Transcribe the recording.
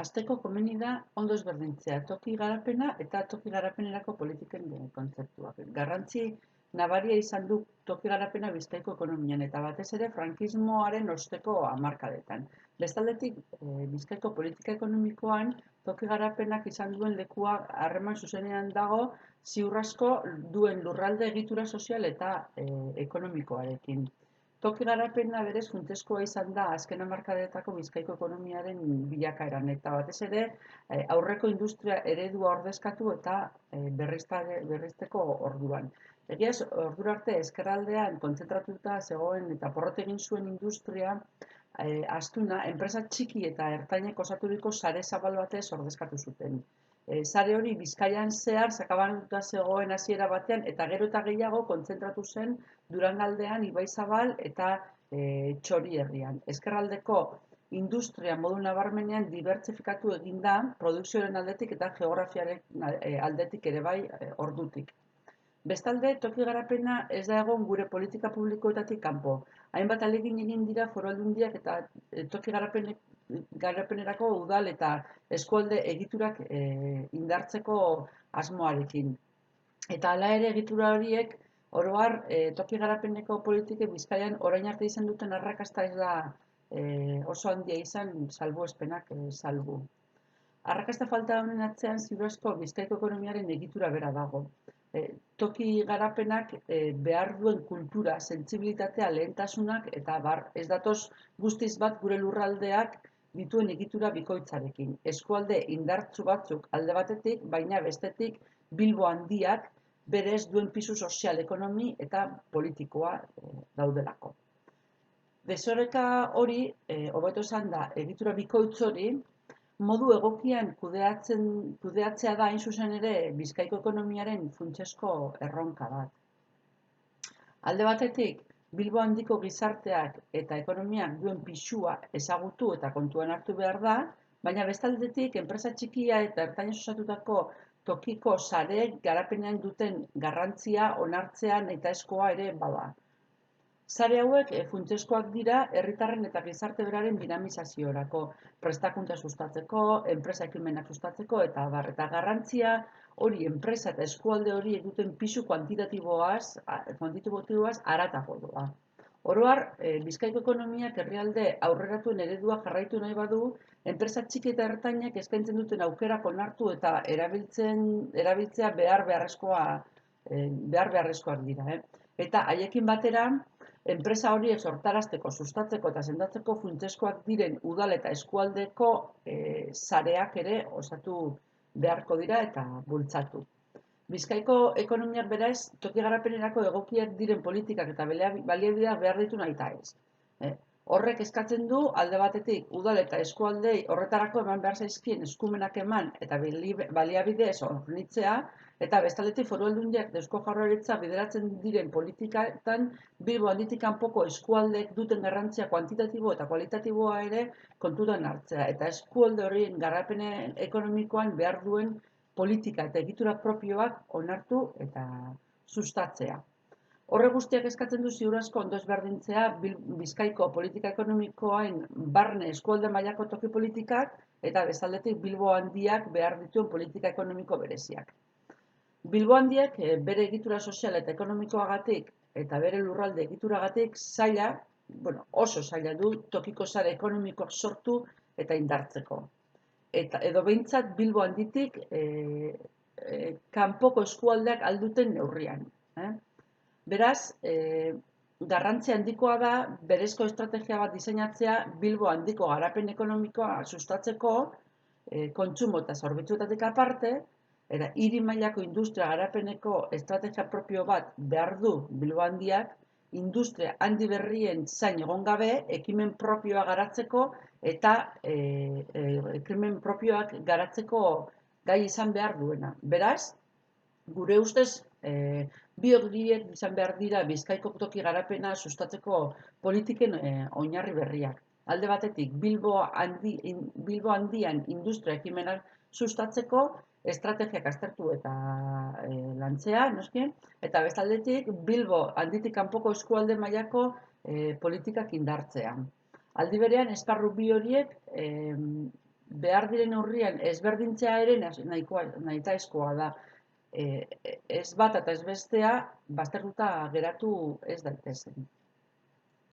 Hasteko komeni da ondo ezberdintzea toki garapena eta toki garapenerako politiken kontzeptuak. Garrantzi nabaria izan du toki garapena Bizkaiko ekonomian eta batez ere frankismoaren osteko hamarkadetan. Bestaldetik, Bizkaiko politika ekonomikoan toki garapenak izan duen lekua harreman zuzenean dago ziur asko duen lurralde egitura sozial eta ekonomikoarekin. Toki garapena berez funtsezkoa izan da azken hamarkadetako Bizkaiko ekonomiaren bilakaeran eta batez ere aurreko industria eredua ordezkatu eta berrizteko orduan. Egiaz, ordura arte ezkerraldean kontzentratuta zegoen eta porrot egin zuen industria astuna enpresa txiki eta ertainek osaturiko sare zabal batez ordezkatu zuten. Sare hori Bizkaian zehar sakabanatuta zegoen hasiera batean eta gero eta gehiago kontzentratu zen Durangaldean, Ibaizabal eta Txori herrian. Ezkerraldeko industria modu nabarmenean dibertsifikatu egin da produkzioaren aldetik eta geografiaren aldetik ere bai ordutik. Bestalde, toki garapena ez da egon gure politika publikoetatik kanpo. Hainbat ahalegin egin dira foru aldundiak eta toki garapenerako udal eta eskualde egiturak indartzeko asmoarekin. Eta hala ere egitura horiek oro har toki garapeneko politikek Bizkaian orain arte izan duten arrakasta ez da oso handia izan salbuespenak salbu. Arrakasta falta honen atzean ziur asko Bizkaiko ekonomiaren egitura bera dago. Toki garapenak behar duen kultura, sentsibilitatea, lehentasunak eta ez datoz guztiz bat gure lurraldeak dituen egitura bikoitzarekin. Eskualde indartsu batzuk alde batetik, baina bestetik Bilbo handiak berez duen pisu sozial, ekonomi eta politikoa daudelako. Desoreka hori, hobeto esan da, egitura bikoitz hori, modu egokian kudeatzea da hain zuzen ere Bizkaiko ekonomiaren funtsezko erronka bat. Alde batetik, Bilbo handiko gizarteak eta ekonomiak duen pisua ezagutu eta kontuan hartu behar da, baina bestaldetik enpresa txikia eta ertainez osatutako tokiko sareek garapenean duten garrantzia onartzea nahitaezkoa ere bada. Sare hauek funtsezkoak dira herritarren eta gizarte beraren dinamizaziorako, prestakuntza sustatzeko, enpresa ekimenak sustatzeko eta garrantzia hori enpresa eta eskualde hori duten pisu kuantitatiboaz haratago doa. Oro har, Bizkaiko ekonomiak herrialde aurreratuen eredua jarraitu nahi badu, enpresa txiki eta ertainek eskaintzen duten aukerak onartu eta erabiltzea behar beharrezkoak dira. Eta haiekin batera, enpresa horiek sortarazteko, sustatzeko eta sendatzeko funtsezkoak diren udal eta eskualdeko sareak ere osatu beharko dira eta bultzatu. Bizkaiko ekonomiak beraz, toki garapenerako egokiak diren politikak eta baliabideak behar ditu nahita ez. Horrek eskatzen du alde batetik udal eta eskualdei horretarako eman behar zaizkien eskumenak eman eta baliabidez hornitzea, eta bestaldetik foru aldundiak Eusko Jaurlaritza bideratzen diren politiketan Bilbo handitik kanpoko eskualdeek duten garrantzia kuantitatibo eta kualitatiboa ere kontutan hartzea, eta eskualde horien garapen ekonomikoan behar duen politika eta egitura propioak onartu eta sustatzea. Horre guztiak eskatzen du ziur asko ondo ezberdintzea Bizkaiko politika ekonomikoen barne eskualde mailako toki politikak eta bestaldetik Bilbo handiak behar dituen politika ekonomiko bereziak. Bilbo handiak bere egitura sozial eta ekonomikoagatik eta bere lurralde egituragatik oso zaila du tokiko sare ekonomikoak sortu eta indartzeko. Edo behintzat Bilbo handitik kanpoko eskualdeak alduten neurrian. Beraz, garrantzi handikoa da berezko estrategia bat diseinatzea Bilbo handiko garapen ekonomikoa sustatzeko kontsumo eta zerbitzuetatik aparte, eta hiri mailako industria garapeneko estrategia propio bat behar du Bilbo handiak, industria handi berrien zain egon gabe, ekimen propioa garatzeko eta ekimen propioak garatzeko gai izan behar duena. Beraz, gure ustez, bi horiek izan behar dira Bizkaiko toki garapena sustatzeko politiken oinarri berriak. Alde batetik, Bilbo handian industria ekimenak sustatzeko estrategiak aztertu eta lantzea, noski, eta bestaldetik Bilbo handitik kanpoko eskualde mailako politikak indartzea. Aldi berean, esparru bi horiek behar diren neurrian ezberdintzea ere nahitaezkoa da. Ez bata eta ez bestea baztertuta geratu ez daitezen.